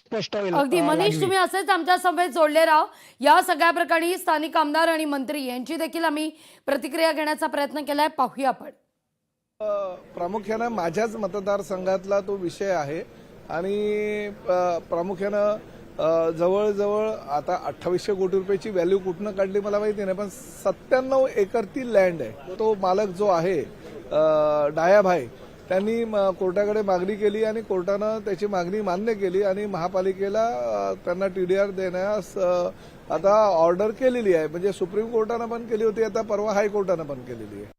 स्पष्ट होईल. अगदी मनीष, लागली. तुम्ही असेच आमच्या समवेत जोडले राहा. या सगळ्या प्रकरणी स्थानिक आमदार आणि मंत्री यांची देखील आम्ही प्रतिक्रिया घेण्याचा प्रयत्न केलाय. पाहूया आपण. प्रामुख्यानं माझ्याच मतदारसंघातला तो विषय आहे आणि प्रामुख्यानं जवळजवळ आता 2800 कोटी रुपयाची व्हॅल्यू कुठनं काढली मला माहिती नाही, पण 97 एकर ती लँड आहे. तो मालक जो आहे डायाभाई, त्यांनी कोर्टाकडे मागणी केली आणि कोर्टानं त्याची मागणी मान्य केली आणि महापालिकेला त्यांना TDR देण्यास आता ऑर्डर केलेली आहे. म्हणजे सुप्रीम कोर्टानं पण केली होती, आता परवा हायकोर्टानं पण केलेली आहे.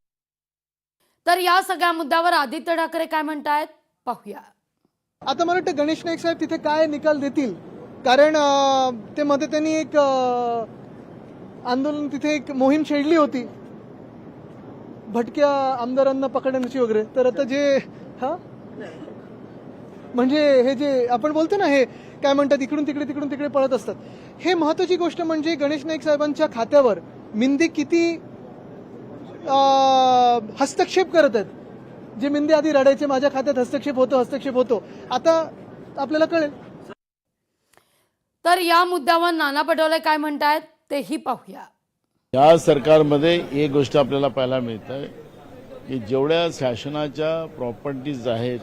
तर या सगळ्या मुद्द्यावर आदित्य ठाकरे काय म्हणतायत पाहूया. आता मला वाटतं गणेश नाईक साहेब तिथे काय निकाल देतील, कारण ते मध्ये त्यांनी एक आंदोलन, तिथे एक मोहीम छेडली होती भटक्या आमदारांना पकडण्याची वगैरे. तर आता जे म्हणजे हे जे आपण बोलतो ना, हे काय म्हणतात, इकडून तिकडे पळत असतात. हे महत्वाची गोष्ट म्हणजे गणेश नाईक साहेबांच्या खात्यावर मिंदे किती हस्तक्षेप करत आहेत. जे मिंदे आधी रडायचे, माझ्या खात्यात हस्तक्षेप होतो, आता आपल्याला कळेल. तर या मुद्द्यावर नाना पटोले काय म्हणतायत तेही पाहूया. या सरकारमध्ये एक गोष्ट आपल्याला पाहायला मिळते की जेवढ्या शासनाच्या प्रॉपर्टीज आहेत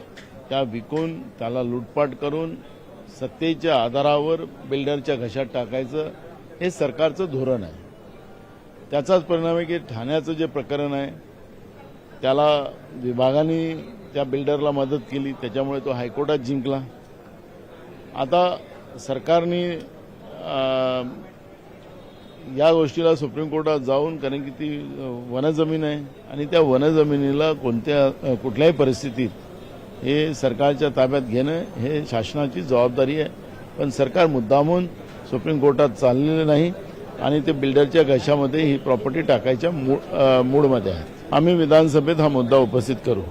त्या विकून, त्याला लूटपाट करून सत्तेच्या आधारावर बिल्डरच्या घशात टाकायचं हे सरकारचं धोरण आहे. त्याचाच परिणाम आहे की ठाण्याचं जे प्रकरण आहे त्याला विभागाने त्या बिल्डरला मदत केली, त्याच्यामुळे तो हायकोर्टात जिंकला. आता सरकारने या गोष्टीला सुप्रीम कोर्टात जाऊन, कारण की ती वनजमीन आहे आणि त्या वनजमिनीला कुठल्याही परिस्थितीत हे सरकारच्या ताब्यात घेणं हे शासनाची जबाबदारी आहे. पण सरकार मुद्दामून सुप्रीम कोर्टात चाललेलं नाही आणि ते बिल्डरच्या घशामध्ये ही प्रॉपर्टी टाकायच्या मूडमध्ये आहे. आम्ही विधानसभेत हा मुद्दा उपस्थित करू.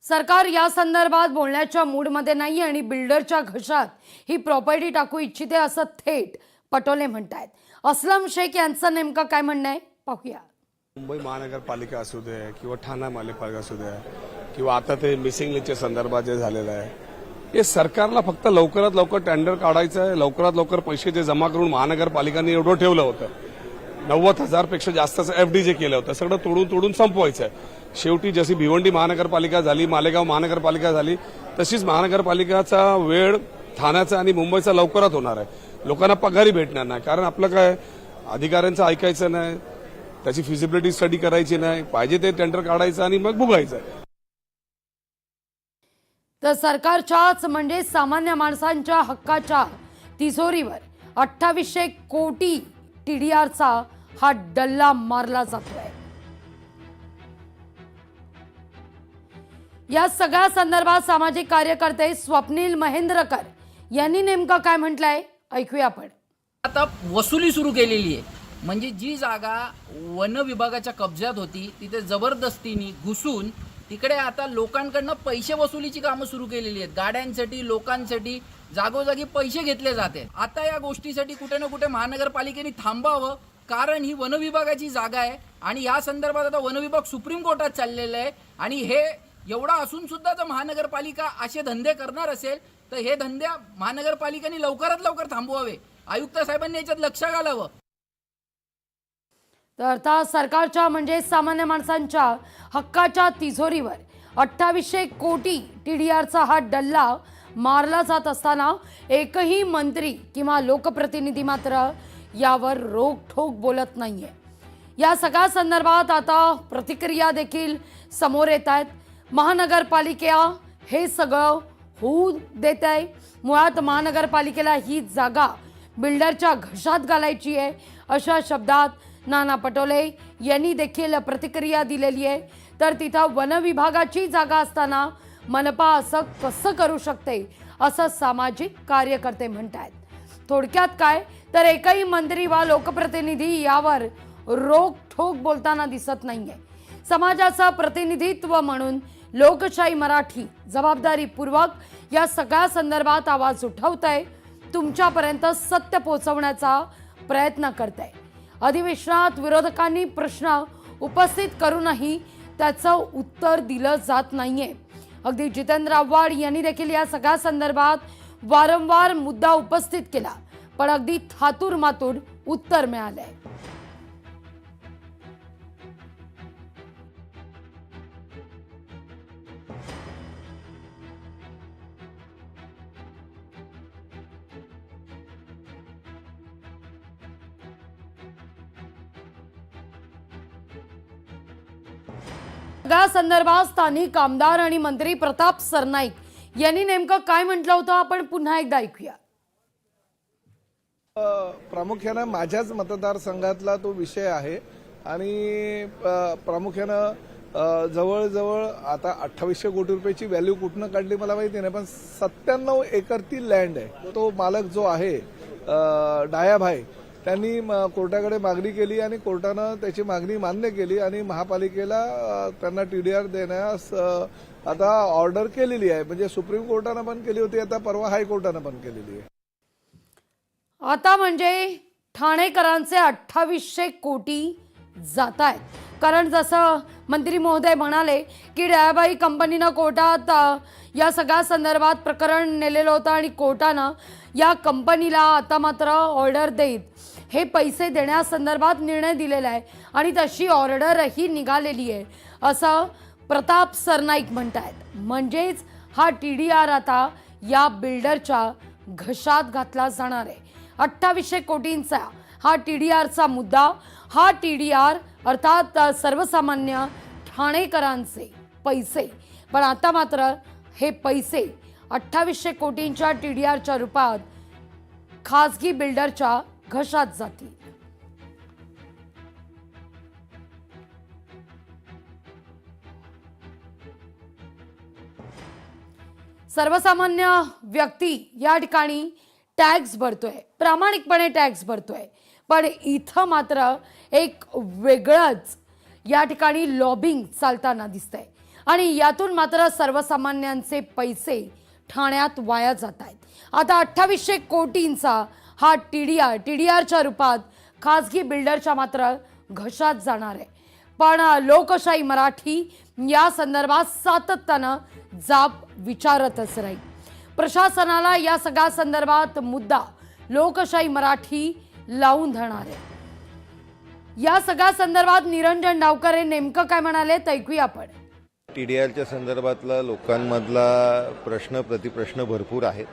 सरकार या संदर्भात बोलण्याच्या मूडमध्ये नाही आणि बिल्डरच्या घशात ही प्रॉपर्टी टाकू इच्छिते असं थेट पटोले म्हणतायत. असलम शेख यांचं नेमकं काय म्हणणं आहे पाहूया. मुंबई महानगरपालिका असू दे किंवा ठाणा महानगरपालिका असू दे किंवा आता ते मिसिंग लिस्टच्या संदर्भात जे झालेलं आहे, हे सरकारला फक्त लवकरात लवकर टेंडर काढायचं आहे. लवकरात लवकर पैसे जे जमा करून महानगरपालिकांनी एवढं ठेवलं होतं, 90,000 पेक्षा जास्तचं FD जे केलं होतं, सगळं तोडून संपवायचं आहे. शेवटी जशी भिवंडी महानगरपालिका झाली, मालेगाव महानगरपालिका झाली, तशीच महानगरपालिकाचा वेळ ठाण्याचा आणि मुंबईचा लवकरात होणार आहे. लोकांना पगारी भेटणार नाही, कारण आपलं काय अधिकाऱ्यांचं ऐकायचं नाही, त्याची फिजिबिलिटी स्टडी करायची नाही, पाहिजे ते टेंडर काढायचं आणि मग भुगायचं. तर सरकारच्याच म्हणजे सामान्य माणसांच्या हक्काच्या तिजोरीवर 2800 कोटी TDRचा हा डल्ला मारला जातोय. या सगळ्या संदर्भात सामाजिक कार्यकर्ते स्वप्नील महेंद्रकर यांनी नेमकं काय म्हटलंय ऐकूया आपण. आता वसुली सुरू केलेली आहे. म्हणजे जी जागा वन विभागाच्या कब्जात होती तिथे जबरदस्तीने घुसून तिकडे आता लोकांकडनं पैसे वसुलीची कामं सुरू केलेली आहेत. गाड्यांसाठी, लोकांसाठी जागोजागी पैसे घेतले जाते. आता या गोष्टीसाठी कुठे ना कुठे महानगरपालिकेने थांबावं, कारण ही वन विभागाची जागा आहे आणि या संदर्भात आता वन विभाग सुप्रीम कोर्टात चाललेलं आहे. आणि हे एवढा असून सुद्धा जर महानगरपालिका असे धंदे करणार असेल तर हे धंदे महानगरपालिकेने लवकरात लवकर थांबवावे. आयुक्त साहेबांनी याच्यात लक्ष घालावं. तर अर्थात सरकारच्या म्हणजे सामान्य माणसांच्या हक्काच्या तिजोरीवर 2800 कोटी TDRचा हा डल्ला मारला जात असताना एकही मंत्री किंवा लोकप्रतिनिधी मात्र यावर रोखठोक बोलत नाहीये. या सगळ्या संदर्भात आता प्रतिक्रिया देखील समोर येत आहेत. महानगरपालिका हे सगळं होऊ देत आहे. मुळात महानगरपालिकेला ही जागा बिल्डरच्या घशात घालायची आहे अशा शब्दात नाना पटोले यांनी देखील प्रतिक्रिया दिलेली आहे. तर तिथं वन विभागाची जागा असताना मनपा असं कसं करू शकते असं सामाजिक कार्यकर्ते म्हणतात. थोडक्यात काय तर एकही मंत्री वा लोकप्रतिनिधी यावर रोखठोक बोलताना दिसत नाहीये. समाजाचं प्रतिनिधित्व म्हणून लोकशाही मराठी जबाबदारीपूर्वक या सगळ्या संदर्भात आवाज उठवतंय, तुमच्यापर्यंत सत्य पोहोचवण्याचा प्रयत्न करतंय. अधिवेशनात विरोधकांनी प्रश्न उपस्थित करूनही त्याचं उत्तर दिलं जात नाहीये. अगदी जितेंद्र आव्हाड यांनी देखील या सगळ्या संदर्भात वारंवार मुद्दा उपस्थित केला, पण अगदी थातूरमातूर उत्तर मिळालंय. या संदर्भात स्थानिक आमदार आणि मंत्री प्रताप सरनाईक यांनी नेमकं काय म्हटलं होतं आपण पुन्हा एकदा ऐकूया. प्रामुख्यानं माझ्याच मतदारसंघातला तो विषय आहे आणि प्रामुख्यानं जवळजवळ आता 2800 कोटी रुपयाची व्हॅल्यू कुठनं काढली मला माहिती नाही, पण 97 एकर ती लँड आहे. तो मालक जो आहे डायाभाई, त्यांनी कोर्टाकडे मागणी केली आणि कोर्टानं त्याची मागणी मान्य केली आणि महापालिकेला त्यांना TDR देण्यास आता ऑर्डर केलेली आहे. म्हणजे सुप्रीम कोर्टानं पण केली होती, आता परवा हायकोर्टानं पण केलेली आहे. आता म्हणजे ठाणेकरांचे 2800 कोटी जात आहेत. कारण जसं मंत्री महोदय म्हणाले की डायाबाई कंपनीनं कोर्टात या सगळ्या संदर्भात प्रकरण नेलेलं होतं आणि कोर्टानं या कंपनीला आता मात्र ऑर्डर देत हे पैसे देण्यासंदर्भात निर्णय दिलेला आहे आणि तशी ऑर्डरही निघालेली आहे असं प्रताप सरनाईक म्हणतायत. म्हणजेच हा TDR आता या बिल्डरच्या घशात घातला जाणार आहे. 2800 कोटींचा हा TDRचा मुद्दा. हा TDR अर्थात सर्वसामान्य ठाणेकरांचे पैसे, पण आता मात्र हे पैसे 2800 कोटींच्या TDRच्या रूपात खासगी बिल्डरच्या घशात जातील. सर्वसामान्य व्यक्ती या ठिकाणी टॅक्स भरतोय, प्रामाणिकपणे टॅक्स भरतोय, पण इथं मात्र एक वेगळंच या ठिकाणी लॉबिंग चालताना दिसतंय आणि यातून मात्र सर्वसामान्यांचे पैसे ठाण्यात वाया जात आहेत. आता 2800 कोटींचा हा TDRच्या रूपात खासगी बिल्डरच्या मात्र घशात जाणार आहे. पण लोकशाही मराठी या संदर्भात सातत्यानं जाब विचारतच राहील. प्रशासनाला या सगळ्या संदर्भात मुद्दा लोकशाही मराठी लावून धरणार आहे. या सगळ्या संदर्भात निरंजन डावकर नेमकं काय म्हणाले ऐकूया आपण. TDRच्या संदर्भातला लोकांमधला प्रतिप्रश्न भरपूर आहेत.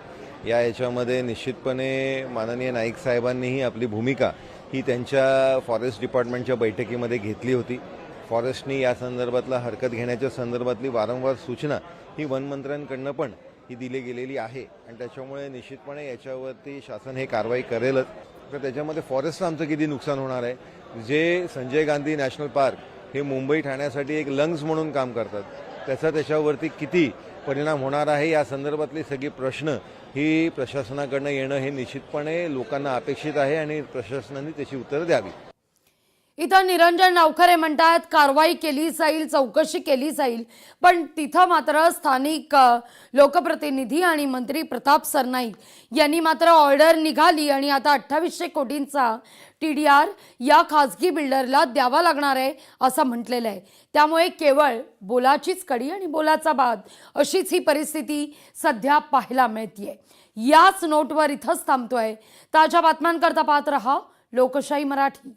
याच्यामध्ये निश्चितपणे माननीय नाईक साहेबांनीही आपली भूमिका ही त्यांच्या फॉरेस्ट डिपार्टमेंटच्या बैठकीमध्ये घेतली होती. फॉरेस्टनी या संदर्भातला हरकत घेण्याच्या संदर्भातली वारंवार सूचना ही वनमंत्र्यांकडनं पण ही दिली गेलेली आहे आणि त्याच्यामुळे निश्चितपणे याच्यावरती शासन हे कारवाई करेलच. तर त्याच्यामध्ये फॉरेस्टचं आमचं किती नुकसान होणार आहे. जे संजय गांधी नॅशनल पार्क हे मुंबई ठाण्यासाठी एक लंग्स म्हणून काम करतात, त्याच्यावरती किती परिणाम होणार आहे या संदर्भातले सगळे प्रश्न ही प्रशासनाकडनं येणं हे निश्चितपणे लोकांना अपेक्षित आहे आणि प्रशासनाने त्याची उत्तरं द्यावी. इथं निरंजन डावखरे म्हणतात कारवाई केली जाईल, चौकशी केली जाईल, पण तिथं मात्र स्थानिक लोकप्रतिनिधी आणि मंत्री प्रताप सरनाईक यांनी मात्र ऑर्डर निघाली आणि आता 2800 कोटींचा TDR या खासगी बिल्डरला द्यावा लागणार आहे असं म्हटलेलं आहे. त्यामुळे केवळ बोलाचीच कडी आणि बोलाचा बाद अशीच ही परिस्थिती सध्या पाहायला मिळतेय. याच नोटवर इथंच थांबतोय. ताज्या बातम्यांकरता पाहत रहा लोकशाही मराठी.